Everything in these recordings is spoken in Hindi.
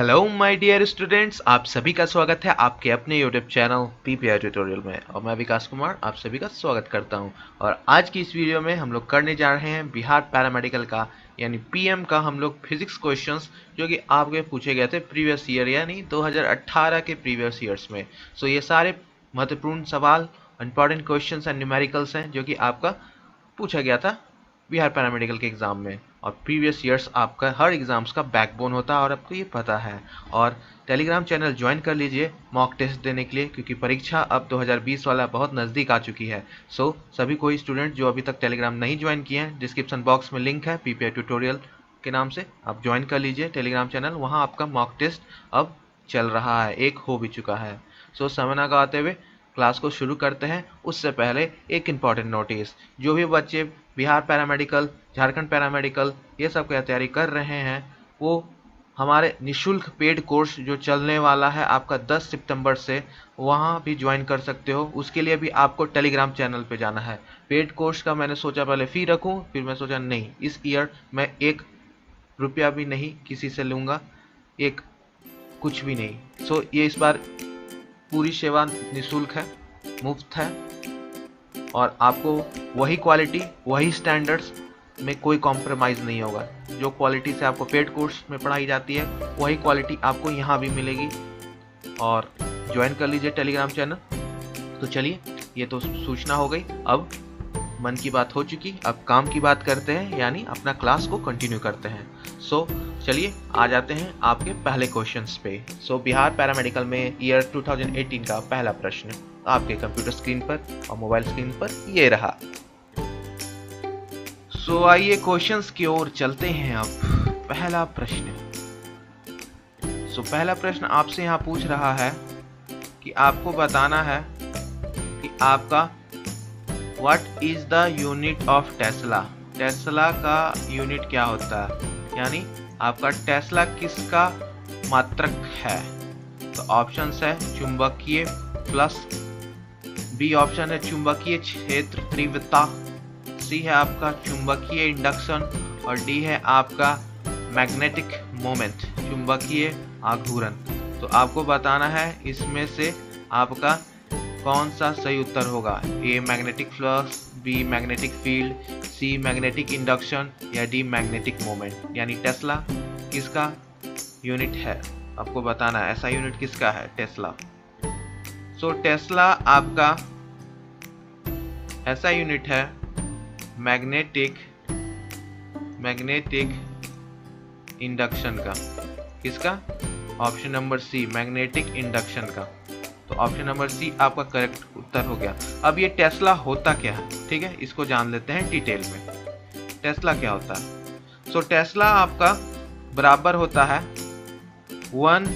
हेलो माय डियर स्टूडेंट्स, आप सभी का स्वागत है आपके अपने यूट्यूब चैनल पीपीआई ट्यूटोरियल में। और मैं विकास कुमार आप सभी का स्वागत करता हूं। और आज की इस वीडियो में हम लोग करने जा रहे हैं बिहार पैरामेडिकल का यानी पीएम का हम लोग फिजिक्स क्वेश्चंस जो कि आपके पूछे गए थे प्रीवियस ईयर यानी 2018 के प्रीवियस ईयर्स में। सो ये सारे महत्वपूर्ण सवाल, इंपॉर्टेंट क्वेश्चंस एंड न्यूमेरिकल्स हैं जो कि आपका पूछा गया था बिहार पैरामेडिकल के एग्ज़ाम में। और प्रीवियस ईयर्स आपका हर एग्ज़ाम्स का बैकबोन होता है और आपको ये पता है। और टेलीग्राम चैनल ज्वाइन कर लीजिए मॉक टेस्ट देने के लिए, क्योंकि परीक्षा अब 2020 वाला बहुत नज़दीक आ चुकी है। सो सभी कोई स्टूडेंट जो अभी तक टेलीग्राम नहीं ज्वाइन किए हैं, डिस्क्रिप्शन बॉक्स में लिंक है पीपीआई ट्यूटोरियल के नाम से, आप ज्वाइन कर लीजिए टेलीग्राम चैनल। वहाँ आपका मॉक टेस्ट अब चल रहा है, एक हो भी चुका है। सो समय ना गवाते हुए क्लास को शुरू करते हैं। उससे पहले एक इम्पॉर्टेंट नोटिस, जो भी बच्चे बिहार पैरामेडिकल, झारखंड पैरामेडिकल ये सब की तैयारी कर रहे हैं, वो हमारे निशुल्क पेड कोर्स जो चलने वाला है आपका 10 सितंबर से, वहाँ भी ज्वाइन कर सकते हो। उसके लिए भी आपको टेलीग्राम चैनल पे जाना है। पेड कोर्स का मैंने सोचा पहले फ़ी रखूँ, फिर मैं सोचा नहीं, इस ईयर मैं 1 रुपया भी नहीं किसी से लूँगा, एक कुछ भी नहीं। सो ये इस बार पूरी सेवा निःशुल्क है, मुफ्त है। और आपको वही क्वालिटी, वही स्टैंडर्ड्स में कोई कॉम्प्रोमाइज़ नहीं होगा। जो क्वालिटी से आपको पेड कोर्स में पढ़ाई जाती है वही क्वालिटी आपको यहाँ भी मिलेगी। और ज्वाइन कर लीजिए टेलीग्राम चैनल। तो चलिए, ये तो सूचना हो गई। अब मन की बात हो चुकी, अब काम की बात करते हैं, यानी अपना क्लास को कंटिन्यू करते हैं। सो चलिए आ जाते हैं आपके पहले क्वेश्चंस पे। सो बिहार पैरामेडिकल में ईयर 2018 का पहला प्रश्न आपके कंप्यूटर स्क्रीन पर और मोबाइल स्क्रीन पर ये रहा। सो आइए क्वेश्चंस की ओर चलते हैं। अब पहला प्रश्न। सो पहला प्रश्न आपसे यहाँ पूछ रहा है कि आपको बताना है कि आपका what is the unit of Tesla. Tesla का यूनिट क्या होता है, यानी आपका टेस्ला किसका मात्रक है। तो ऑप्शंस है चुंबकीय प्लस, बी ऑप्शन है चुंबकीय क्षेत्र तीव्रता, सी है आपका चुंबकीय इंडक्शन, और डी है आपका मैग्नेटिक मोमेंट, चुंबकीय आघूर्ण। तो आपको बताना है इसमें से आपका कौन सा सही उत्तर होगा। A magnetic flux, B magnetic field, C magnetic induction या डी मैग्नेटिक मोमेंट। यानी टेस्ला किसका यूनिट है, आपको बताना है ऐसा यूनिट किसका है, टेस्ला। सो टेस्ला आपका ऐसा यूनिट है मैग्नेटिक इंडक्शन का। किसका? Option number C, magnetic induction का। तो ऑप्शन नंबर सी आपका करेक्ट उत्तर हो गया। अब ये टेस्ला होता क्या है, ठीक है, इसको जान लेते हैं डिटेल में। टेस्ला क्या होता है। सो टेस्ला आपका बराबर होता है 1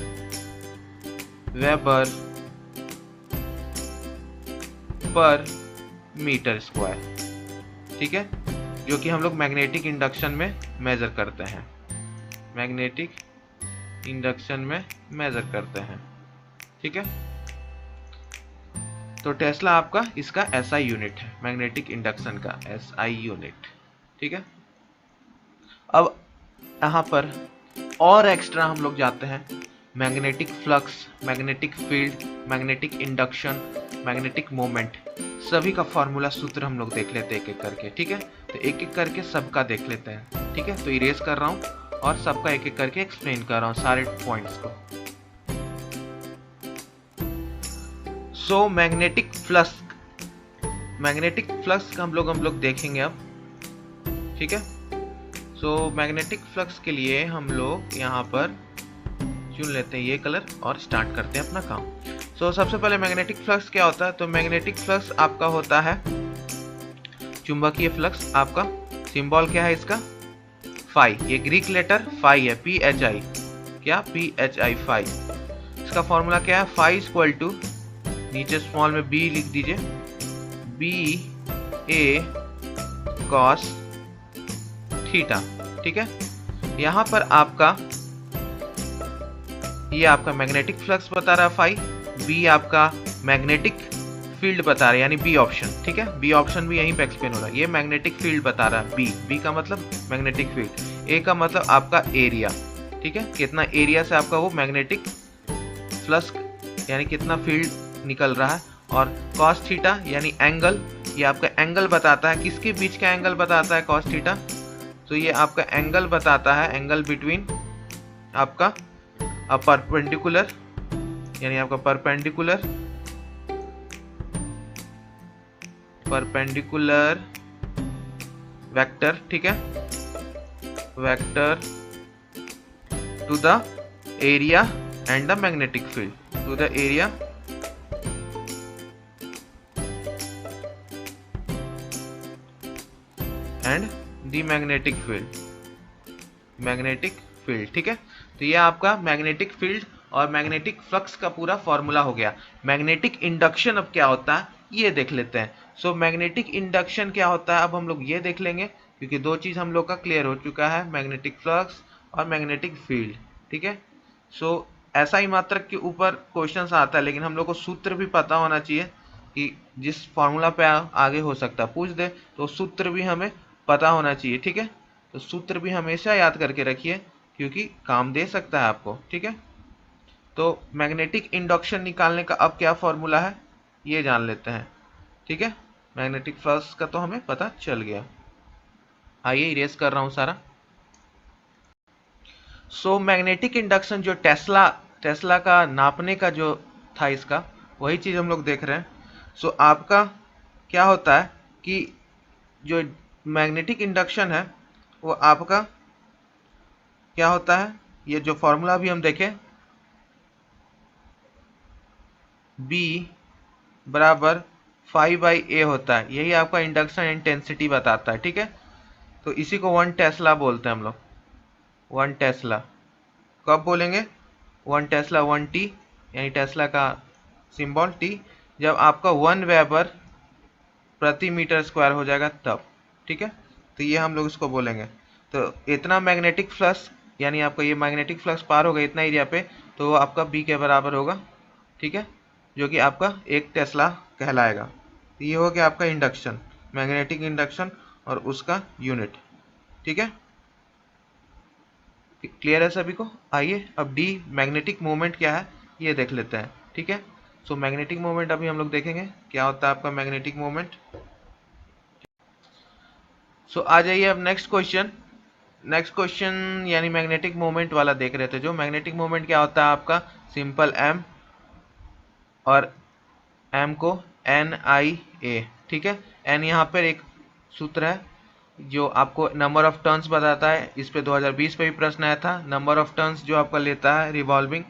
वेबर पर मीटर स्क्वायर, ठीक है, जो कि हम लोग मैग्नेटिक इंडक्शन में मेजर करते हैं, मैग्नेटिक इंडक्शन में मेजर करते हैं, ठीक है। तो टेस्ला आपका इसका एसआई यूनिट है, मैग्नेटिक इंडक्शन का एसआई यूनिट, ठीक है। अब यहाँ पर और एक्स्ट्रा हम लोग जाते हैं, magnetic flux, magnetic field, magnetic induction, magnetic moment, सभी का फॉर्मूला सूत्र हम लोग देख लेते हैं एक एक करके, ठीक है। तो एक एक करके सबका देख लेते हैं, ठीक है। तो इरेज कर रहा हूँ और सबका एक एक करके एक्सप्लेन कर रहा हूँ सारे पॉइंट्स को। सो मैग्नेटिक फ्लक्स का हम लोग देखेंगे अब, ठीक है। सो मैग्नेटिक फ्लक्स के लिए हम लोग यहाँ पर चुन लेते हैं ये कलर और स्टार्ट करते हैं अपना काम। सो सबसे पहले मैग्नेटिक फ्लक्स क्या होता है। तो मैग्नेटिक फ्लक्स आपका होता है चुंबकीय फ्लक्स। आपका सिंबल क्या है इसका, फाई, ये ग्रीक लेटर फाई है, PHI, क्या PHI फाई। इसका फॉर्मूला क्या है, फाई इक्वल टू, नीचे स्मॉल में B लिख दीजिए, BA cos थीटा, ठीक है। यहाँ पर आपका ये आपका मैग्नेटिक फ्लक्स बता रहा है फाई, बी आपका मैग्नेटिक फील्ड बता रहा है, यानी बी ऑप्शन, ठीक है। बी ऑप्शन भी यहीं पे एक्सप्लेन हो रहा है। ये मैग्नेटिक फील्ड बता रहा है, बी का मतलब मैग्नेटिक फील्ड, ए का मतलब आपका एरिया, ठीक है, कितना एरिया से आपका वो मैग्नेटिक फ्लक्स यानी कितना फील्ड निकल रहा है। और कॉस थीटा यानी एंगल, ये आपका एंगल बताता है, किसके बीच का एंगल बताता है कॉस थीटा, तो ये आपका एंगल बताता है, एंगल बिटवीन आपका परपेंडिकुलर यानी आपका परपेंडिकुलर वेक्टर, ठीक है, vector to the area and the magnetic field, to the area and the magnetic field, ठीक है। तो ये आपका मैग्नेटिक फील्ड और मैग्नेटिक फ्लक्स का पूरा फॉर्मूला हो गया। मैग्नेटिक इंडक्शन अब क्या होता है ये देख लेते हैं। सो मैग्नेटिक इंडक्शन क्या होता है अब हम लोग ये देख लेंगे, क्योंकि दो चीज हम लोग का क्लियर हो चुका है, मैग्नेटिक फ्लक्स और मैग्नेटिक फील्ड, ठीक है। सो ऐसा ही मात्रक के ऊपर क्वेश्चंस आता है, लेकिन हम लोग को सूत्र भी पता होना चाहिए कि जिस फॉर्मूला पे आगे हो सकता है पूछ दे तो सूत्र भी हमें पता होना चाहिए, ठीक है। तो सूत्र भी हमेशा याद करके रखिए क्योंकि काम दे सकता है आपको, ठीक है। तो मैग्नेटिक इंडक्शन निकालने का अब क्या फॉर्मूला है ये जान लेते हैं, ठीक है। मैग्नेटिक फ्लक्स का तो हमें पता चल गया। आइए इरेज कर रहा हूं सारा। सो मैग्नेटिक इंडक्शन जो टेस्ला का नापने का जो था इसका, वही चीज हम लोग देख रहे हैं। सो आपका क्या होता है कि जो मैग्नेटिक इंडक्शन है वो आपका क्या होता है, ये जो फॉर्मूला भी हम देखें, B बराबर 5/A होता है, यही आपका इंडक्शन इंटेंसिटी बताता है, ठीक है। तो इसी को 1 टेस्ला बोलते हैं हम लोग, 1 टेस्ला। कब बोलेंगे 1 टेस्ला, 1T यानी टेस्ला का सिंबल T, जब आपका 1 वेबर प्रति मीटर स्क्वायर हो जाएगा तब, ठीक है। तो ये हम लोग इसको बोलेंगे। तो इतना मैग्नेटिक फ्लक्स यानी आपका ये मैग्नेटिक फ्लक्स पार होगा इतना एरिया पे, तो वो आपका B के बराबर होगा, ठीक है, जो कि आपका 1 टेस्ला कहलाएगा। तो ये हो गया आपका इंडक्शन, मैग्नेटिक इंडक्शन और उसका यूनिट, ठीक है। क्लियर है सभी को। आइए अब डी मैग्नेटिक मोमेंट क्या है ये देख लेते हैं, ठीक है। सो मैग्नेटिक मोमेंट अभी हम लोग देखेंगे क्या होता है आपका मैग्नेटिक मोमेंट। सो आ जाइए अब नेक्स्ट क्वेश्चन यानी मैग्नेटिक मोमेंट वाला देख रहे थे। जो मैग्नेटिक मोमेंट क्या होता है आपका, सिंपल m और m को NIA, ठीक है। n यहाँ पर एक सूत्र है जो आपको नंबर ऑफ टर्न्स बताता है, इस पे 2020 पे भी प्रश्न आया था, नंबर ऑफ टर्न्स जो आपका लेता है रिवॉल्विंग।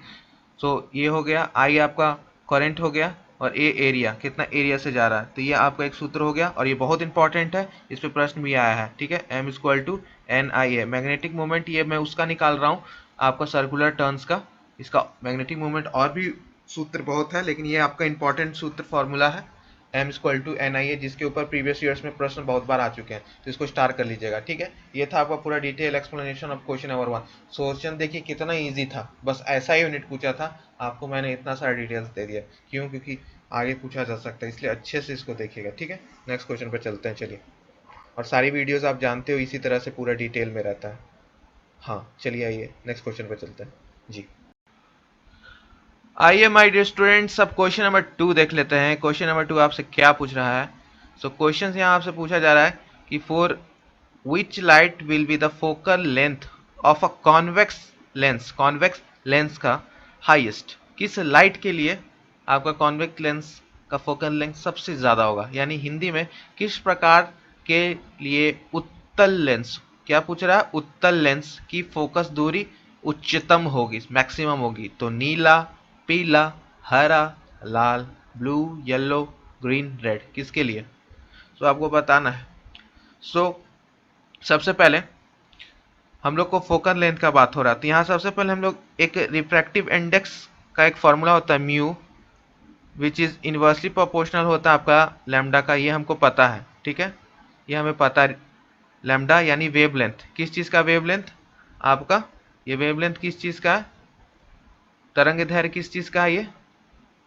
सो ये हो गया, I आपका करंट हो गया और A एरिया, कितना एरिया से जा रहा है, तो ये आपका एक सूत्र हो गया और ये बहुत इंपॉर्टेंट है, इस पे प्रश्न भी आया है, ठीक है। M = NIA मैग्नेटिक मोमेंट, ये मैं उसका निकाल रहा हूँ आपका सर्कुलर टर्न्स का। इसका मैग्नेटिक मोमेंट और भी सूत्र बहुत है, लेकिन ये आपका इंपॉर्टेंट सूत्र फॉर्मूला है M = NIA, जिसके ऊपर प्रीवियस ईयर्स में प्रश्न बहुत बार आ चुके हैं, तो इसको स्टार कर लीजिएगा, ठीक है। ये था आपका पूरा detail explanation of question number 1। Question देखिए कितना इजी था, बस ऐसा यूनिट पूछा था, आपको मैंने इतना सारा डिटेल्स दे दिया, क्यों, क्योंकि आगे पूछा जा सकता है, इसलिए अच्छे से इसको देखिएगा, ठीक है। नेक्स्ट क्वेश्चन पर चलते हैं, चलिए। और सारी वीडियोज आप जानते हो इसी तरह से पूरा डिटेल में रहता है। हाँ चलिए आइए नेक्स्ट क्वेश्चन पर चलते हैं जी। आइए माय डियर स्टूडेंट्स, अब क्वेश्चन नंबर 2 देख लेते हैं। क्वेश्चन नंबर 2 आपसे क्या पूछ रहा है। सो क्वेश्चन यहाँ आपसे पूछा जा रहा है कि for which light will be the focal length of a convex lens का हाईएस्ट, किस लाइट के लिए आपका कॉन्वेक्स लेंस का फोकल लेंथ सबसे ज्यादा होगा, यानी हिंदी में किस प्रकार के लिए उत्तल लेंस, क्या पूछ रहा है, उत्तल लेंस की फोकस दूरी उच्चतम होगी, मैक्सिमम होगी। तो नीला, पीला, हरा, लाल, ब्लू, येलो, ग्रीन, रेड, किसके लिए, सो आपको बताना है। सो सबसे पहले हम लोग को फोकल लेंथ का बात हो रहा है, तो यहाँ सबसे पहले हम लोग एक रिफ्रैक्टिव इंडेक्स का एक फॉर्मूला होता है mu, which is inversely proportional होता है आपका लैम्डा का, ये हमको पता है, ठीक है, ये हमें पता है। लैम्डा यानी वेवलेंथ, किस चीज का वेवलेंथ आपका, ये वेवलेंथ किस चीज का है, तरंगदैर्घ्य किस चीज का है, ये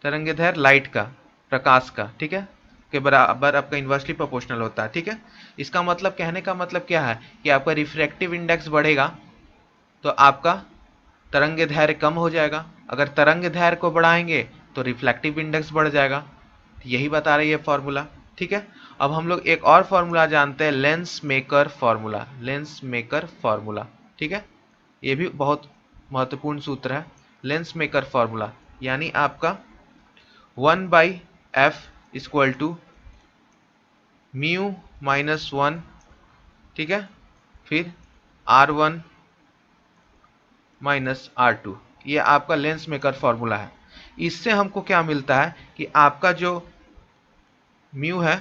तरंगदैर्घ्य लाइट का, प्रकाश का, ठीक है, के बराबर आपका इन्वर्सली प्रोपोर्शनल होता है, ठीक है। इसका मतलब, कहने का मतलब क्या है कि आपका रिफ्रैक्टिव इंडेक्स बढ़ेगा तो आपका तरंग दैर्घ्य कम हो जाएगा। अगर तरंग दैर्घ्य को बढ़ाएंगे तो रिफ्लेक्टिव इंडेक्स बढ़ जाएगा। यही बता रही है फॉर्मूला। ठीक है, अब हम लोग एक और फॉर्मूला जानते हैं, lens maker formula. Lens maker formula, ठीक है, ये भी बहुत महत्वपूर्ण सूत्र है। लेंस मेकर फॉर्मूला यानी आपका 1/f equal to mu minus 1, ठीक है, फिर R1 माइनस R2, ये आपका लेंस मेकर फॉर्मूला है। इससे हमको क्या मिलता है कि आपका जो म्यू है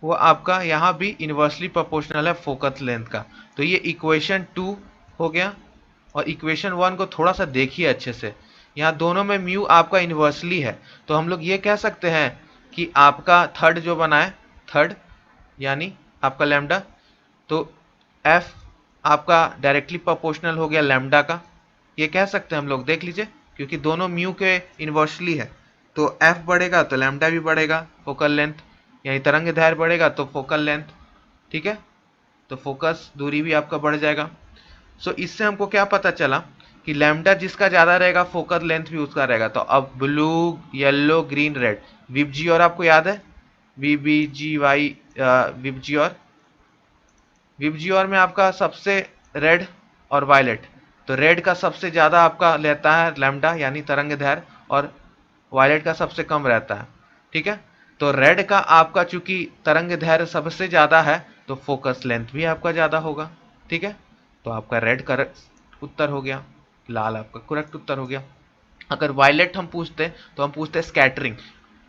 वो आपका यहाँ भी इन्वर्सली प्रोपोर्शनल है फोकस लेंथ का। तो ये इक्वेशन 2 हो गया। और इक्वेशन 1 को थोड़ा सा देखिए अच्छे से, यहाँ दोनों में म्यू आपका इन्वर्सली है। तो हम लोग ये कह सकते हैं कि आपका थर्ड जो बना है, थर्ड यानी आपका लैम्डा, तो एफ आपका डायरेक्टली प्रोपोर्शनल हो गया लैम्डा का, ये कह सकते हैं हम लोग। देख लीजिए, क्योंकि दोनों म्यू के इन्वर्सली है, तो एफ बढ़ेगा तो लैम्डा भी बढ़ेगा, फोकल लेंथ यानी तरंग दैर्घ्य बढ़ेगा तो फोकल लेंथ, ठीक है, तो फोकस दूरी भी आपका बढ़ जाएगा। सो इससे हमको क्या पता चला कि लैम्डा जिसका ज्यादा रहेगा फोकस लेंथ भी उसका रहेगा। तो अब ब्लू, येलो, ग्रीन, रेड, विबजी और आपको याद है VBGY, विबजी और विबजीओर में आपका सबसे रेड और वायलेट, तो रेड का सबसे ज्यादा आपका लेता है लैम्डा यानी तरंग दैर्घ्य, और वायलेट का सबसे कम रहता है। ठीक है, तो रेड का आपका चूंकि तरंग दैर्घ्य सबसे ज्यादा है तो फोकस लेंथ भी आपका ज्यादा होगा। ठीक है, तो आपका रेड करेक्ट उत्तर हो गया, लाल आपका करेक्ट उत्तर हो गया। अगर वायलेट हम पूछते तो हम पूछते स्कैटरिंग।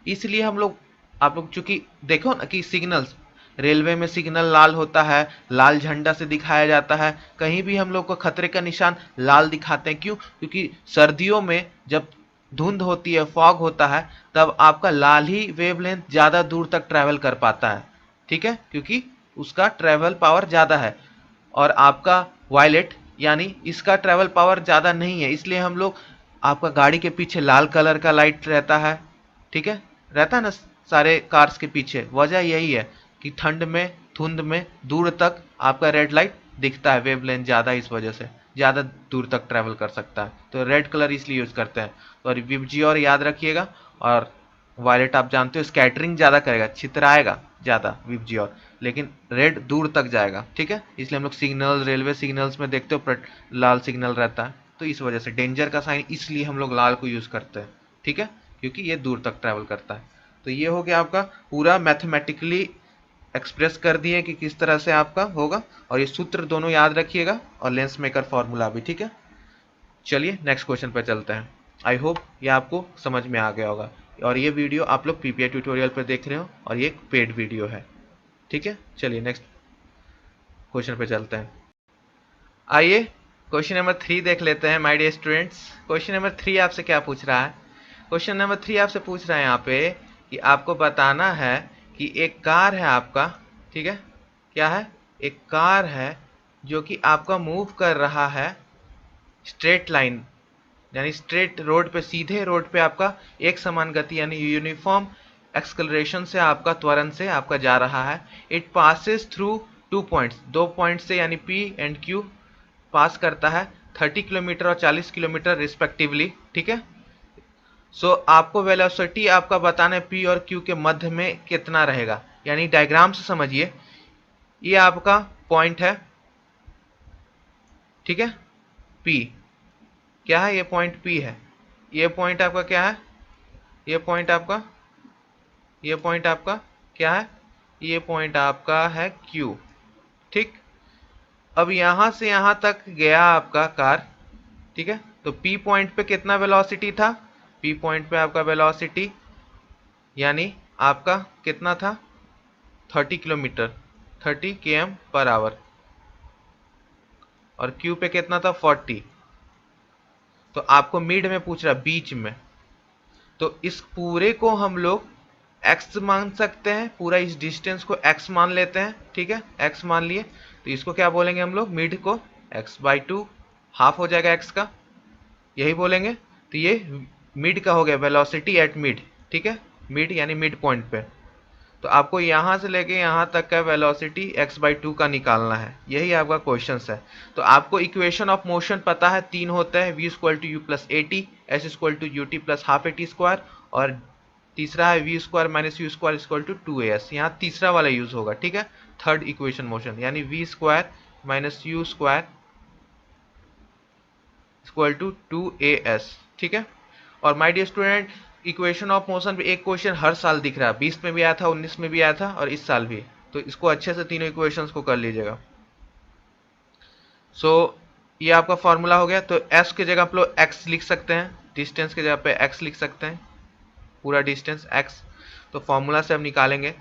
इसलिए हम लोग, आप लोग चूंकि देखो ना कि सिग्नल्स, रेलवे में सिग्नल लाल होता है, लाल झंडा से दिखाया जाता है, कहीं भी हम लोग को खतरे का निशान लाल दिखाते हैं। क्यों? क्योंकि सर्दियों में जब धुंध होती है, फॉग होता है, तब आपका लाल ही वेवलेंथ ज्यादा दूर तक ट्रैवल कर पाता है। ठीक है, क्योंकि उसका ट्रैवल पावर ज्यादा है। और आपका वायलेट यानी इसका ट्रैवल पावर ज्यादा नहीं है, इसलिए हम लोग, आपका गाड़ी के पीछे लाल कलर का लाइट रहता है, ठीक है, रहता है ना सारे कार्स के पीछे। वजह यही है कि ठंड में, धुंध में दूर तक आपका रेड लाइट दिखता है, वेवलेंथ ज्यादा, इस वजह से ज्यादा दूर तक ट्रैवल कर सकता है, तो रेड कलर इसलिए यूज करते हैं। तो विबजी और याद रखिएगा। और वायलेट आप जानते हो स्कैटरिंग ज्यादा करेगा, छितराएगा ज्यादा विबजी और, लेकिन रेड दूर तक जाएगा। ठीक है, इसलिए हम लोग सिग्नल, रेलवे सिग्नल्स में देखते हो लाल सिग्नल रहता है, तो इस वजह से डेंजर का साइन इसलिए हम लोग लाल को यूज करते हैं। ठीक है, क्योंकि ये दूर तक ट्रैवल करता है। तो ये हो गया आपका पूरा मैथमेटिकली एक्सप्रेस कर दिए कि किस तरह से आपका होगा, और ये सूत्र दोनों याद रखिएगा और लेंस मेकर फॉर्मूला भी। ठीक है, चलिए नेक्स्ट क्वेश्चन पे चलते हैं। आई होप ये आपको समझ में आ गया होगा, और ये वीडियो आप लोग पीपीआई ट्यूटोरियल पर देख रहे हो, और ये एक पेड वीडियो है। ठीक है, चलिए नेक्स्ट क्वेश्चन पे चलते हैं। आइए क्वेश्चन नंबर 3 देख लेते हैं my dear students. Question number 3 आपसे क्या पूछ रहा है? क्वेश्चन नंबर 3 आपसे पूछ रहा है यहाँ पे कि आपको बताना है कि एक कार है आपका, ठीक है, क्या है, एक कार है जो कि आपका मूव कर रहा है स्ट्रेट लाइन, यानी स्ट्रेट रोड पे, सीधे रोड पे आपका एक समान गति यानी यूनिफॉर्म एक्सलरेशन से, आपका त्वरण से आपका जा रहा है। It passes through 2 points, 2 point से यानी P एंड Q पास करता है 30 किलोमीटर और 40 किलोमीटर रिस्पेक्टिवली। ठीक है, सो आपको वेलोसिटी आपका बताना है P और Q के मध्य में कितना रहेगा, यानी डायग्राम से समझिए। ये आपका पॉइंट है, ठीक है, P क्या है, ये पॉइंट P है। ये पॉइंट आपका क्या है, ये पॉइंट आपका, ये पॉइंट आपका क्या है, ये पॉइंट आपका है Q। ठीक, अब यहां से यहां तक गया आपका कार, ठीक है, तो P पॉइंट पे कितना वेलोसिटी था, P पॉइंट पे आपका वेलोसिटी यानी आपका कितना था, 30 किलोमीटर, 30 km/h, और Q पे कितना था, 40। तो आपको मिड में पूछ रहा, बीच में, तो इस पूरे को हम लोग x मान सकते हैं, पूरा इस डिस्टेंस को x मान लेते हैं। ठीक है, x मान लिए, तो इसको क्या बोलेंगे हम लोग, मिड को x/2, हाफ हो जाएगा x का, यही बोलेंगे। तो ये मिड का हो गया, वेलोसिटी एट मिड। ठीक है, मिड यानी मिड पॉइंट पे। तो आपको यहाँ से लेके यहाँ तक का वेलोसिटी x/2 का निकालना है, यही आपका क्वेश्चन है। तो आपको इक्वेशन ऑफ मोशन पता है, तीन होते हैं, v equal to u plus a t, s equal to u t plus half a t square, और तीसरा है v square minus u square equal to 2as। यहाँ तीसरा वाला यूज होगा, ठीक है, थर्ड इक्वेशन मोशन, यानी v square minus u square equal to 2as, ठीक है। और my dear student, equation of motion पे एक क्वेश्चन हर साल दिख रहा है, 20 में भी आया था, 19 में भी आया था, और इस साल भी। तो इसको अच्छे से तीनों इक्वेशंस को कर लीजिएगा। सो ये आपका फॉर्मूला हो गया। तो s की जगह आप लोग x लिख सकते हैं, डिस्टेंस की जगह पे x लिख सकते हैं, पूरा डिस्टेंस x। तो फॉर्मूला से हम निकालेंगे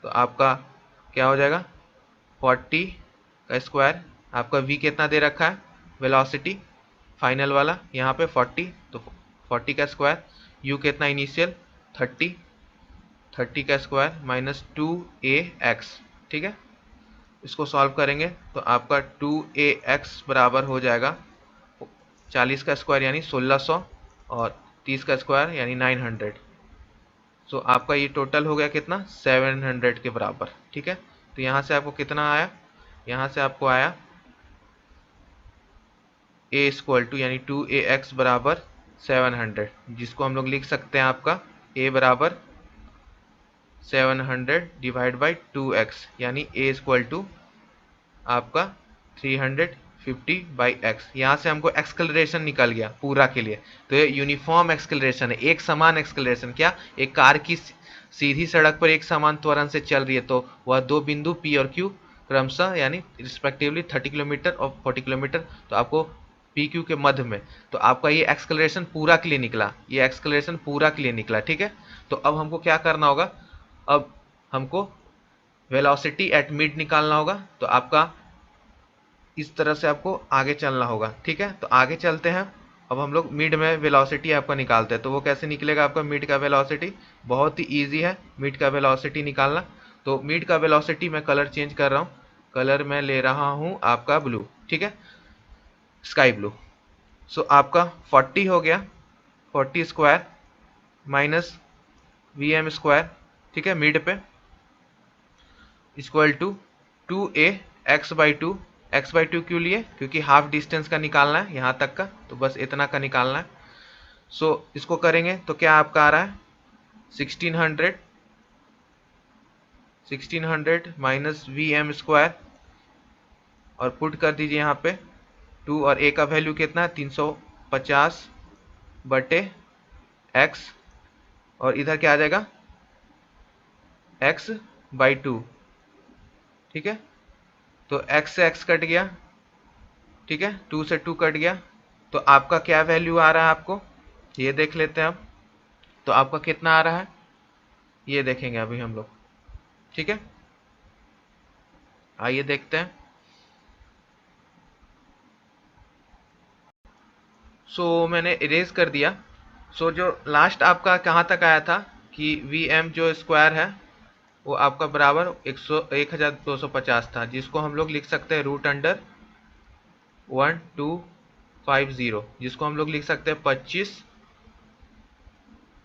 तो आपका क्या हो जाएगा, 40 का स्क्वायर, आपका v कितना दे रखा है, वेलोसिटी फाइनल वाला यहाँ पे 40, तो 40 का स्क्वायर, u कितना इनिशियल 30, 30 का स्क्वायर माइनस 2ax, ठीक है। इसको सॉल्व करेंगे तो आपका 2ax बराबर हो जाएगा 40 का स्क्वायर यानी 1600, और 30 का स्क्वायर यानी 900। सो आपका ये टोटल हो गया कितना, 700 के बराबर, ठीक है। तो यहाँ से आपको कितना आया, यहाँ से आपको आया a इक्वल टू यानी 2ax बराबर 700, जिसको हम लोग लिख सकते हैं आपका a बराबर 700 डिवाइड बाई 2x, यानी a इक्वल टू आपका 350 बाई एक्स। यहाँ से हमको एक्सकलरेशन निकल गया पूरा के लिए। तो ये यूनिफॉर्म एक्सकलरेशन है, एक समान एक्सकलरेशन। क्या, एक कार की सीधी सड़क पर एक समान त्वरण से चल रही है तो वह दो बिंदु P और Q क्रमशः यानी रिस्पेक्टिवली 30 किलोमीटर और 40 किलोमीटर, तो आपको PQ के मध्य में, तो आपका ये एक्सकलरेशन पूरा के लिए निकला, ये एक्सकलरेशन पूरा के लिए निकला, ठीक है। तो अब हमको क्या करना होगा, अब हमको वेलोसिटी एट मिड निकालना होगा। तो आपका इस तरह से आपको आगे चलना होगा, ठीक है। तो आगे चलते हैं, अब हम लोग मिड में वेलोसिटी आपका निकालते हैं। तो वो कैसे निकलेगा आपका मिड का वेलोसिटी, बहुत ही इजी है मिड का वेलोसिटी निकालना। तो मिड का वेलोसिटी मैं कलर चेंज कर रहा हूँ, कलर मैं ले रहा हूँ आपका ब्लू, ठीक है, स्काई ब्लू। सो आपका 40 हो गया, 40 स्क्वायर माइनस VM स्क्वायर, ठीक है, मिड पे इक्वल टू 2ax/2। x/2 क्यों लिए, क्योंकि हाफ डिस्टेंस का निकालना है यहाँ तक का, तो बस इतना का निकालना है। सो इसको करेंगे तो क्या आपका आ रहा है 1600 माइनस VM स्क्वायर, और पुट कर दीजिए यहाँ पे 2, और a का वैल्यू कितना है 350 बटे x, और इधर क्या आ जाएगा x/2, ठीक है। तो x से x कट गया, ठीक है, 2 से 2 कट गया, तो आपका क्या वैल्यू आ रहा है आपको, ये देख लेते हैं अब। तो आपका कितना आ रहा है ये देखेंगे अभी हम लोग, ठीक है, आइए देखते हैं। सो मैंने इरेज कर दिया। सो जो लास्ट आपका कहाँ तक आया था कि VM जो स्क्वायर है वो आपका बराबर 1250 था, जिसको हम लोग लिख सकते हैं √1250, जिसको हम लोग लिख सकते हैं 25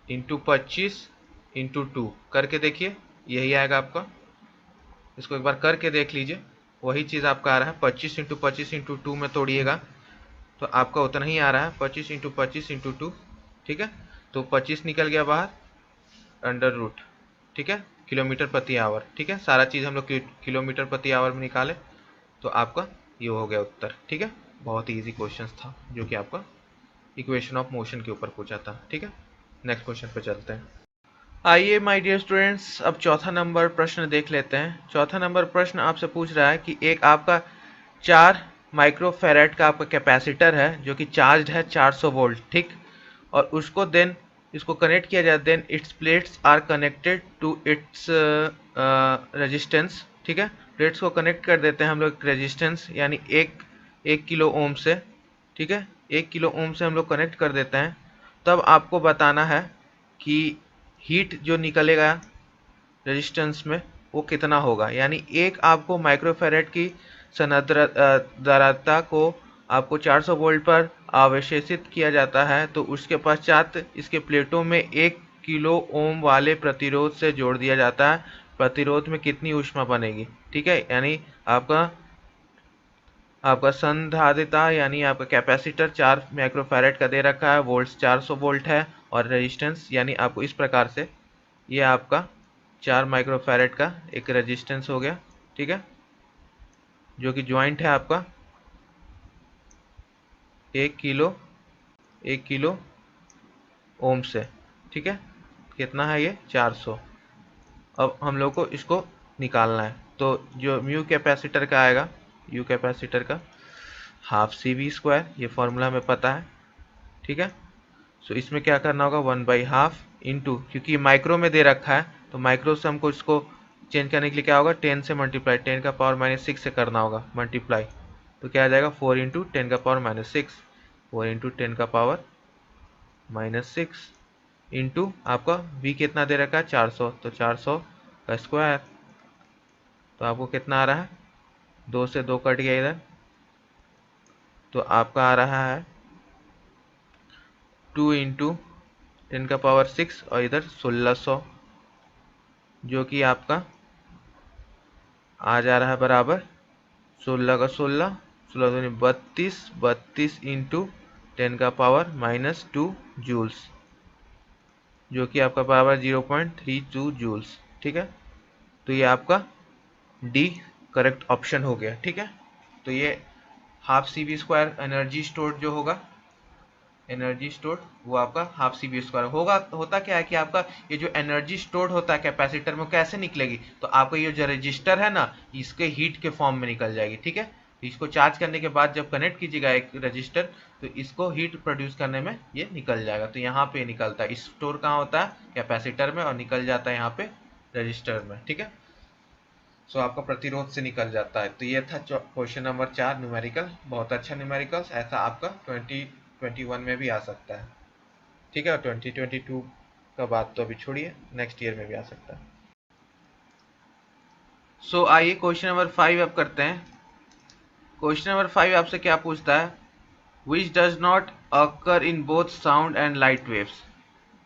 इंटू 25 इंटू 2 करके देखिए, यही आएगा आपका। इसको एक बार करके देख लीजिए, वही चीज़ आपका आ रहा है। 25 इंटू 25 इंटू 2 में तोड़िएगा तो आपका उतना ही आ रहा है, 25 इंटू 25 इंटू 2, ठीक है। तो 25 निकल गया बाहर, अंडर रूट, ठीक है, किलोमीटर प्रति आवर, ठीक है। सारा चीज़ हम लोग किलोमीटर प्रति आवर में निकाले तो आपका ये हो गया उत्तर, ठीक है। बहुत ही ईजी क्वेश्चन था जो कि आपका इक्वेशन ऑफ मोशन के ऊपर पूछा था, ठीक है। नेक्स्ट क्वेश्चन पे चलते हैं। आइए माय डियर स्टूडेंट्स, अब चौथा नंबर प्रश्न देख लेते हैं। चौथा नंबर प्रश्न आपसे पूछ रहा है कि एक आपका 4 माइक्रोफेरेड का आपका कैपेसिटर है जो कि चार्ज है 400 वोल्ट, ठीक, और उसको देन इसको कनेक्ट किया जाए, then its plates are connected to its resistance, ठीक है। प्लेट्स को कनेक्ट कर देते हैं हम लोग रेजिस्टेंस यानी एक किलो ओम से, ठीक है, 1 किलो ओम से हम लोग कनेक्ट कर देते हैं। तब आपको बताना है कि हीट जो निकलेगा रेजिस्टेंस में वो कितना होगा, यानी एक आपको माइक्रोफेरेड की संधारित्रता को आपको 400 वोल्ट पर आवेशित किया जाता है, तो उसके पश्चात इसके प्लेटों में 1 किलो ओम वाले प्रतिरोध से जोड़ दिया जाता है। प्रतिरोध में कितनी ऊष्मा बनेगी। ठीक है, यानी आपका संधारिता यानी आपका कैपेसिटर 4 माइक्रोफैरेड का दे रखा है, वोल्ट्स 400 वोल्ट है, और रेजिस्टेंस यानी आपको इस प्रकार से ये आपका 4 माइक्रोफैरेड का एक रेजिस्टेंस हो गया। ठीक है, जो कि ज्वाइंट है आपका 1 किलो ओम से। ठीक है, कितना है ये 400। अब हम लोग को इसको निकालना है, तो जो म्यू कैपेसिटर का आएगा, यू कैपेसिटर का हाफ सी वी स्क्वायर, ये फॉर्मूला हमें पता है। ठीक है, सो इसमें क्या करना होगा 1/2 इंटू, क्योंकि माइक्रो में दे रखा है तो माइक्रो से हमको इसको चेंज करने के लिए क्या होगा 10 से मल्टीप्लाई, 10 का पावर -6 से करना होगा मल्टीप्लाई, तो क्या आ जाएगा 4 इंटू 10 का पावर -6, 4 इंटू 10 का पावर -6 इंटू आपका v कितना दे रखा है 400, तो 400 का स्क्वायर, तो आपको कितना आ रहा है 2 से 2 कट गया इधर, तो आपका आ रहा है 2 इंटू 10 का पावर 6 और इधर 1600, जो कि आपका आ जा रहा है बराबर 16 का 16, 16 दूनी 32, 32 इंटू 10 का पावर -2 जूल्स, जो कि आपका बराबर 0.32 जूल्स। ठीक है, तो ये आपका डी करेक्ट ऑप्शन हो गया। ठीक है, तो ये half C V square energy stored जो होगा, एनर्जी स्टोर्ड वो आपका हाफ सी वी स्क्वायर होगा। होता क्या है कि आपका ये जो एनर्जी स्टोर्ड होता है कैपेसिटर में कैसे निकलेगी, तो आपका ये जो रजिस्टर है ना इसके हीट के फॉर्म में निकल जाएगी। ठीक है, इसको चार्ज करने के बाद जब कनेक्ट कीजिएगा एक रजिस्टर, तो इसको हीट प्रोड्यूस करने में ये निकल जाएगा। तो यहाँ पे निकलता है, स्टोर कहाँ होता है कैपेसिटर में, और निकल जाता है यहाँ पे रजिस्टर में। ठीक है, सो आपका प्रतिरोध से निकल जाता है। तो ये था क्वेश्चन नंबर 4 न्यूमेरिकल, बहुत अच्छा न्यूमेरिकल, ऐसा आपका 2021 में भी आ सकता है। ठीक है, और 2022 का बात तो अभी छोड़िए, नेक्स्ट ईयर में भी आ सकता है। सो आइए क्वेश्चन नंबर 5 अब करते हैं। क्वेश्चन नंबर 5 आपसे क्या पूछता है, which does not occur in both sound and light waves,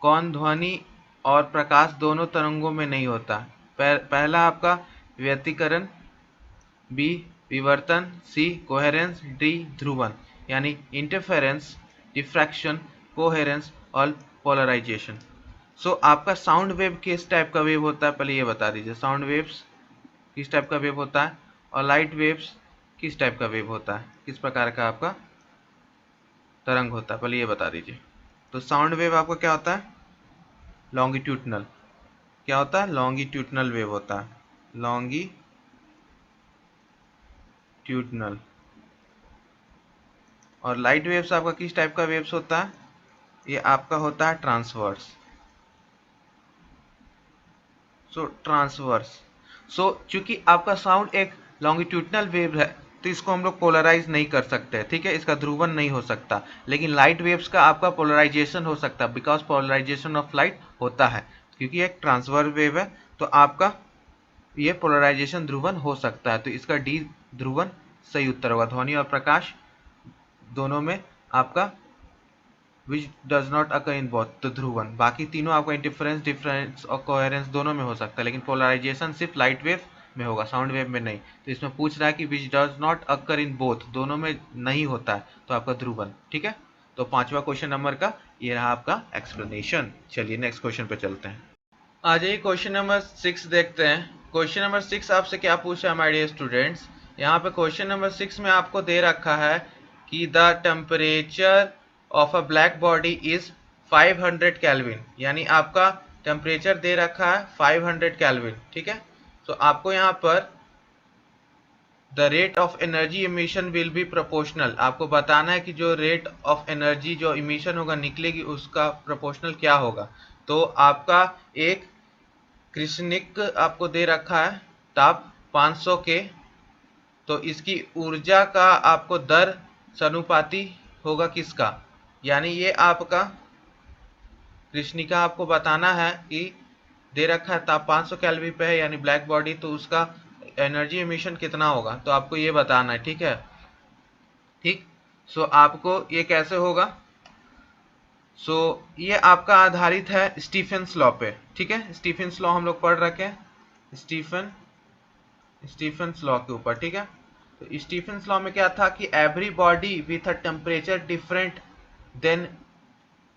कौन ध्वनि और प्रकाश दोनों तरंगों में नहीं होता। पहला आपका व्यतिकरण, बी विवर्तन, सी कोहेरेंस, डी ध्रुवन, यानी इंटरफेरेंस, डिफ्रैक्शन, कोहेरेंस और पोलराइजेशन। सो आपका साउंड वेव किस टाइप का वेव होता है, पहले ये बता दीजिए। साउंड वेव्स किस टाइप का वेव होता है, और लाइट वेव्स किस टाइप का वेव होता है, किस प्रकार का आपका तरंग होता है, पहले ये बता दीजिए। तो साउंड वेव आपका क्या होता है लॉन्गिट्यूडनल, क्या होता है लॉन्गिट्यूडनल वेव होता है, लॉन्गिट्यूडनल। और लाइट वेव्स आपका किस टाइप का वेव्स होता है, ये आपका होता है ट्रांसवर्स। सो ट्रांसवर्स, सो चूंकि आपका साउंड एक लॉन्गिट्यूडनल वेव है तो इसको हम लोग पोलराइज नहीं कर सकते। ठीक है, इसका ध्रुवन नहीं हो सकता, लेकिन लाइट वेव्स का आपका पोलराइजेशन हो सकता है, बिकॉज पोलराइजेशन ऑफ लाइट होता है, क्योंकि एक ट्रांसवर्स वेव है तो आपका ये पोलराइजेशन ध्रुवन हो सकता है। तो इसका डी ध्रुवन सही उत्तर होगा। ध्वनि और प्रकाश दोनों में आपका which does not occur in both, तो ध्रुवन। बाकी तीनों आपका इंटरफेरेंस, डिफरेंस और कोहेरेंस दोनों में हो सकता है, लेकिन पोलराइजेशन सिर्फ लाइट वेव में होगा, साउंड वेव में नहीं। तो इसमें पूछ रहा है कि which does not occur in both, दोनों में नहीं होता है, तो आपका ध्रुवन। ठीक है, तो पांचवा क्वेश्चन नंबर का ये रहा आपका एक्सप्लेनेशन। चलिए नेक्स्ट क्वेश्चन पे चलते हैं। आ जाइए क्वेश्चन नंबर 6 देखते हैं। क्वेश्चन नंबर 6 आपसे क्या पूछा है माय डियर स्टूडेंट्स, यहाँ पे क्वेश्चन नंबर 6 में आपको दे रखा है कि the temperature of a black body is 500 kelvin, यानी आपका टेम्परेचर दे रखा है 500 केल्विन। ठीक है, तो आपको यहाँ पर the rate of energy emission will be proportional, आपको बताना है कि जो रेट ऑफ एनर्जी जो इमिशन होगा निकलेगी उसका प्रोपोर्शनल क्या होगा। तो आपका एक कृष्णिक आपको दे रखा है ताप 500 के, तो इसकी ऊर्जा का आपको दर समानुपाती होगा किसका, यानी ये आपका कृष्णिका आपको बताना है कि दे रखा है ताप 500 कैलोरी पे है, यानी ब्लैक बॉडी, तो उसका एनर्जी एमिशन कितना होगा, तो आपको ये बताना है। ठीक है, ठीक, सो आपको ये कैसे होगा, सो ये आपका आधारित है स्टीफेंस लॉ पे। ठीक है, स्टीफेंस लॉ हम लोग पढ़ रखे हैं, स्टीफन्स लॉ के ऊपर, ठीक है। तो स्टीफन्स लॉ में क्या था कि every body with a temperature different than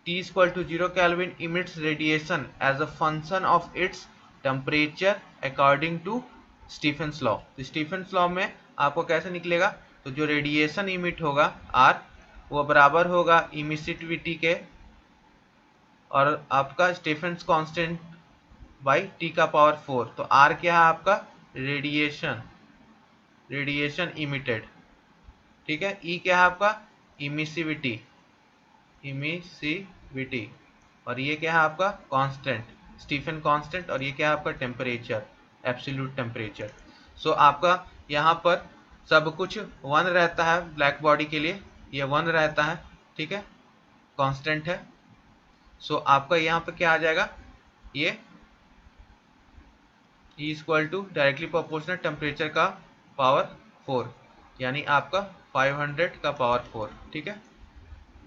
T is equal to 0 Kelvin emits radiation as a function of its temperature according to Stephen's law। तो Stephen's law में आपको कैसे निकलेगा, तो जो रेडिएशन इमिट होगा R वो बराबर होगा इमिसिविटी के और आपका स्टीफेंस कांस्टेंट बाई T का पावर 4। तो R क्या है आपका रेडिएशन इमिटेड, ठीक है। E क्या है आपका इमिसिविटी और ये क्या है आपका कांस्टेंट स्टीफन कांस्टेंट और ये क्या है आपका टेम्परेचर एब्सोल्यूट टेम्परेचर। सो आपका यहाँ पर सब कुछ 1 रहता है ब्लैक बॉडी के लिए, ये 1 रहता है, ठीक है, कांस्टेंट है। सो आपका यहाँ पे क्या आ जाएगा, ये E equal to directly proportional temperature का पावर 4 यानी आपका 500 का पावर 4, ठीक है।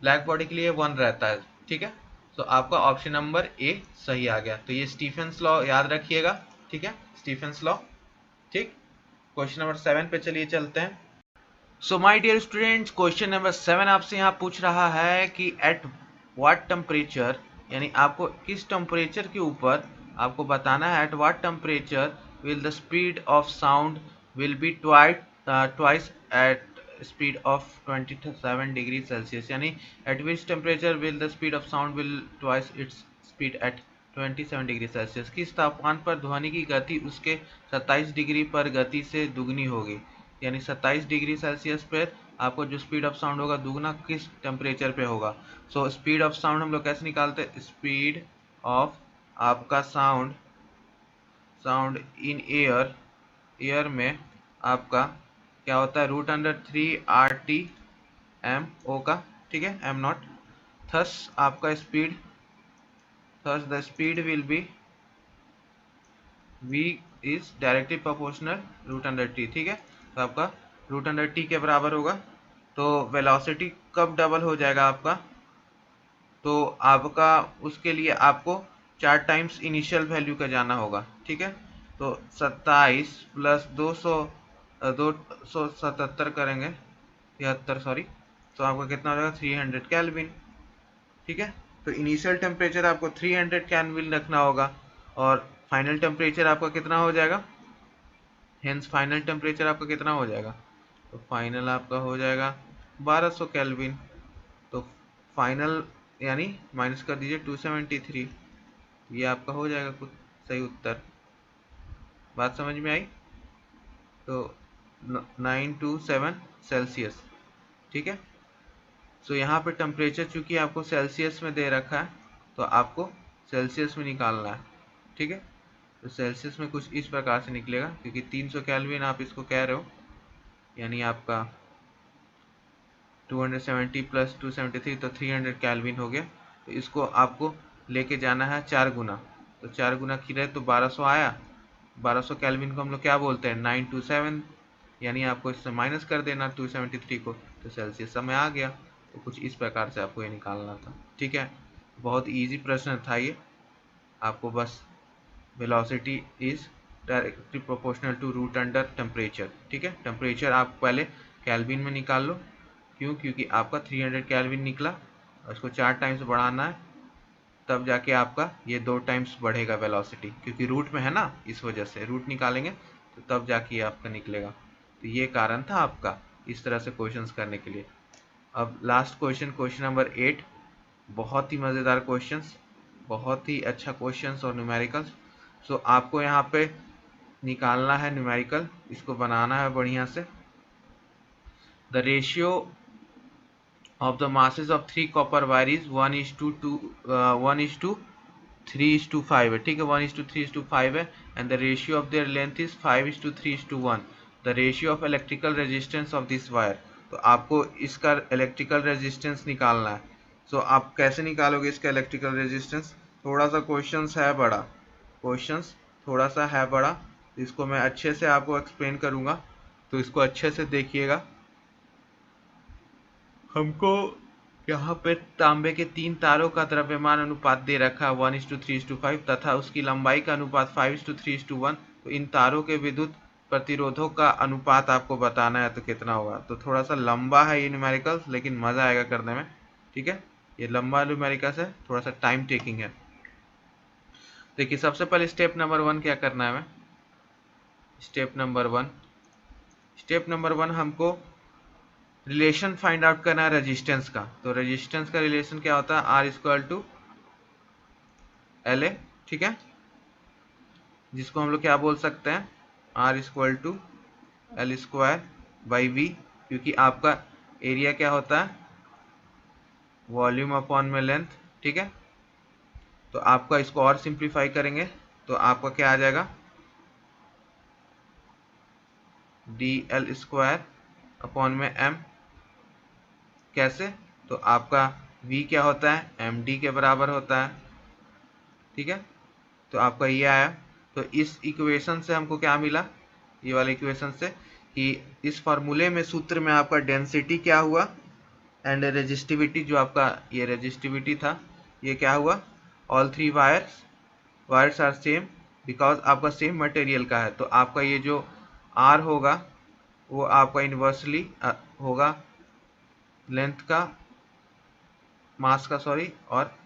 ब्लैक बॉडी के लिए 1 रहता है, ठीक है। तो आपका ऑप्शन नंबर ए सही आ गया। तो ये स्टीफेंस लॉ याद रखिएगा, ठीक है, स्टीफेंस लॉ, ठीक। क्वेश्चन नंबर 7 पे चलिए चलते हैं। So my dear students, question number 7 आपसे यहाँ पूछ रहा है कि एट व्हाट टेम्परेचर, यानी आपको किस टेम्परेचर के ऊपर आपको बताना है at what temperature will the speed of sound will be twice at speed of 27 degree Celsius, यानी at which temperature will the speed of sound will twice its speed at 27 degree Celsius. किस तापमान पर ध्वनि की गति उसके 27 डिग्री पर गति से दुगनी होगी, यानी 27 डिग्री सेल्सियस पर आपको जो स्पीड ऑफ साउंड होगा दुगना किस टेम्परेचर पे होगा। सो स्पीड ऑफ साउंड हम लोग कैसे निकालते हैं, स्पीड ऑफ आपका साउंड इन एयर में आपका क्या होता है √3 RT/MO का, ठीक है, M नॉट। थस आपका speed, thus the speed will be V is directly proportional √T, ठीक है। तो आपका √T के बराबर होगा। तो वेलोसिटी कब डबल हो जाएगा आपका, तो आपका उसके लिए आपको 4 टाइम्स इनिशियल वैल्यू का जाना होगा, ठीक है। तो 27 प्लस 277 करेंगे 73 सॉरी, तो आपका कितना हो जाएगा 300 केल्विन, ठीक है। तो इनिशियल टेम्परेचर आपको 300 केल्विन रखना होगा और फाइनल टेम्परेचर आपका कितना हो जाएगा, हेंस फाइनल टेम्परेचर आपका कितना हो जाएगा, तो फाइनल आपका हो जाएगा 1200 केल्विन। तो फाइनल यानी माइनस कर दीजिए 273, ये आपका हो जाएगा कुछ सही उत्तर। बात समझ में आई, तो 927 सेल्सियस, ठीक है। सो यहाँ पे टेम्परेचर चूंकि आपको सेल्सियस में दे रखा है तो आपको सेल्सियस में निकालना है, ठीक है। तो सेल्सियस में कुछ इस प्रकार से निकलेगा, क्योंकि 300 केल्विन आप इसको कह रहे हो, यानी आपका 270 प्लस 273 तो 300 केल्विन हो गया। तो इसको आपको लेके जाना है 4 गुना, तो 4 गुना की रहे तो 1200 आया। 1200 केल्विन को हम लोग क्या बोलते हैं 927, यानी आपको इससे माइनस कर देना 273 को, तो सेल्सियस में आ गया। तो कुछ इस प्रकार से आपको ये निकालना था, ठीक है। बहुत इजी प्रश्न था ये, आपको बस velocity is directly proportional to root under temperature, ठीक है। टेम्परेचर आप पहले केल्विन में निकाल लो, क्यों, क्योंकि आपका 300 केल्विन निकला और इसको 4 टाइम्स बढ़ाना है, तब जाके आपका ये 2 टाइम्स बढ़ेगा वेलोसिटी, क्योंकि रूट में है ना, इस वजह से रूट निकालेंगे तो तब जाके ये आपका निकलेगा। तो ये कारण था आपका इस तरह से क्वेश्चंस करने के लिए। अब लास्ट क्वेश्चन, क्वेश्चन नंबर 8, बहुत ही मज़ेदार क्वेश्चंस, बहुत ही अच्छा क्वेश्चंस और न्यूमेरिकल्स। सो आपको यहाँ पे निकालना है न्यूमेरिकल, इसको बनाना है बढ़िया से। The ratio of the masses of 3 copper wire is 1:3:5 है, ठीक है, 1:3:5 है। And the ratio of their length is 5:3:1। The ratio of electrical resistance of this wire, तो आपको इसका इलेक्ट्रिकल रेजिस्टेंस निकालना है। सो आप कैसे निकालोगे इसका इलेक्ट्रिकल रेजिस्टेंस, थोड़ा सा क्वेश्चंस है बड़ा, क्वेश्चंस थोड़ा सा है बड़ा, इसको मैं अच्छे से आपको एक्सप्लेन करूंगा, तो इसको अच्छे से देखिएगा। हमको यहाँ पे तांबे के 3 तारों का द्रव्यमान अनुपात दे रखा है 1:3:5 तथा उसकी लंबाई का अनुपात 5:3:1 तो इन तारों के विद्युत प्रतिरोधों का अनुपात आपको बताना है तो कितना होगा। तो थोड़ा सा लंबा है ये न्यूमेरिकल्स, लेकिन मज़ा आएगा करने में, ठीक है। ये लंबा न्यूमेरिकल्स है, थोड़ा सा टाइम टेकिंग है। देखिए सबसे पहले स्टेप नंबर 1 क्या करना है हमें। स्टेप नंबर वन हमको रिलेशन फाइंड आउट करना है रेजिस्टेंस का। तो रेजिस्टेंस का रिलेशन क्या होता है, R equal to L A, ठीक है, जिसको हम लोग क्या बोल सकते हैं, R equal to L square by V, क्योंकि आपका एरिया क्या होता है, वॉल्यूम अपॉन में लेंथ, ठीक है। तो आपका इसको और सिंप्लीफाई करेंगे तो आपका क्या आ जाएगा, डी एल स्क्वायर अपॉन में एम। कैसे, तो आपका v क्या होता है, एम डी के बराबर होता है, ठीक है। तो आपका ये आया। तो इस इक्वेशन से हमको क्या मिला, ये वाले इक्वेशन से, कि इस फार्मूले में सूत्र में आपका डेंसिटी क्या हुआ एंड रेजिस्टिविटी, जो आपका ये रेजिस्टिविटी था, ये क्या हुआ, all three wires are same because आपका सेम मटेरियल का है। तो आपका ये जो R होगा वो आपका इन्वर्सली होगा लेंथ का, मास का सॉरी, और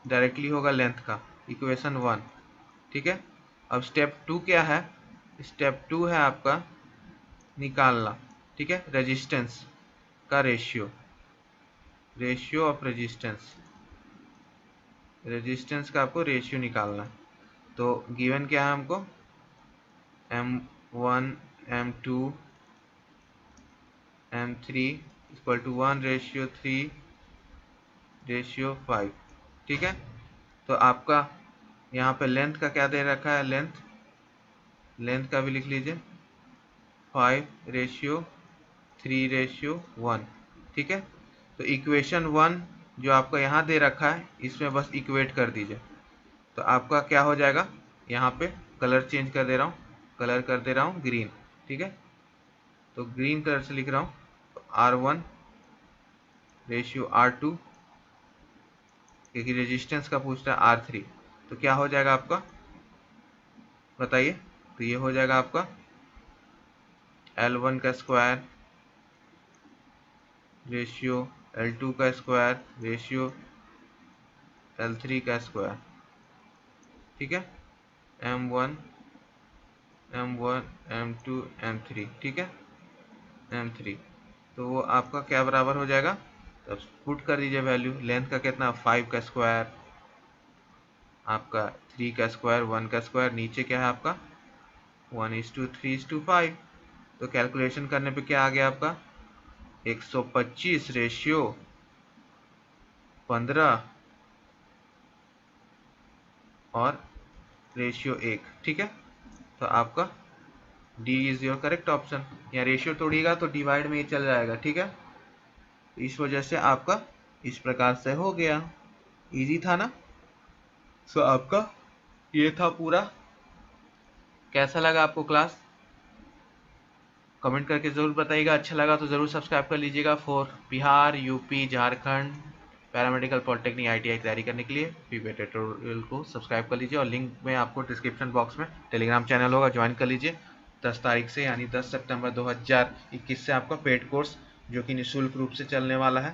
डायरेक्टली होगा लेंथ का, इक्वेशन 1, ठीक है। अब स्टेप 2 क्या है, स्टेप 2 है आपका निकालना, ठीक है, रेजिस्टेंस का रेशियो ऑफ रेजिस्टेंस का आपको रेशियो निकालना। तो गिवन क्या है हमको, m1 m2 m3 equal to 1:3:5, ठीक है। तो आपका यहाँ पे लेंथ का क्या दे रखा है, लेंथ का भी लिख लीजिए 5:3:1, ठीक है। तो इक्वेशन 1 जो आपका यहाँ दे रखा है इसमें बस इक्वेट कर दीजिए। तो आपका क्या हो जाएगा, यहाँ पे कलर चेंज कर दे रहा हूँ, कलर कर दे रहा हूँ ग्रीन, ठीक है। तो ग्रीन कलर से लिख रहा हूँ R1:R2, क्योंकि रेजिस्टेंस का पूछ रहा है R3। तो क्या हो जाएगा आपका, बताइए। तो ये हो जाएगा आपका L1 का स्क्वायर रेशियो L2 का स्क्वायर रेशियो L3 का स्क्वायर, ठीक है, M1 M2 M3, ठीक है, M3। तो वो आपका क्या बराबर हो जाएगा, तब पुट कर दीजिए वैल्यू। लेंथ का कितना, 5 का स्क्वायर, आपका 3 का स्क्वायर, 1 का स्क्वायर, नीचे क्या है आपका 1:3:5। तो कैलकुलेशन करने पे क्या आ गया आपका 125:15 और रेशियो 1, ठीक है। तो आपका D is your correct option. यहाँ रेशियो तोड़िएगा तो डिवाइड में ये चल जाएगा, ठीक है। इस वजह से आपका इस प्रकार से हो गया, इजी था ना। सो आपका ये था पूरा। कैसा लगा आपको क्लास, कमेंट करके ज़रूर बताइएगा। अच्छा लगा तो ज़रूर सब्सक्राइब कर लीजिएगा for Bihar, UP, Jharkhand paramedical polytechnic ITI तैयारी करने के लिए पीपीआई ट्यूटोरियल को सब्सक्राइब कर लीजिए। और लिंक में आपको डिस्क्रिप्शन बॉक्स में टेलीग्राम चैनल होगा, ज्वाइन कर लीजिए। 10 तारीख से यानी 10 सितंबर 2021 से आपका पेड कोर्स जो कि निःशुल्क रूप से चलने वाला है।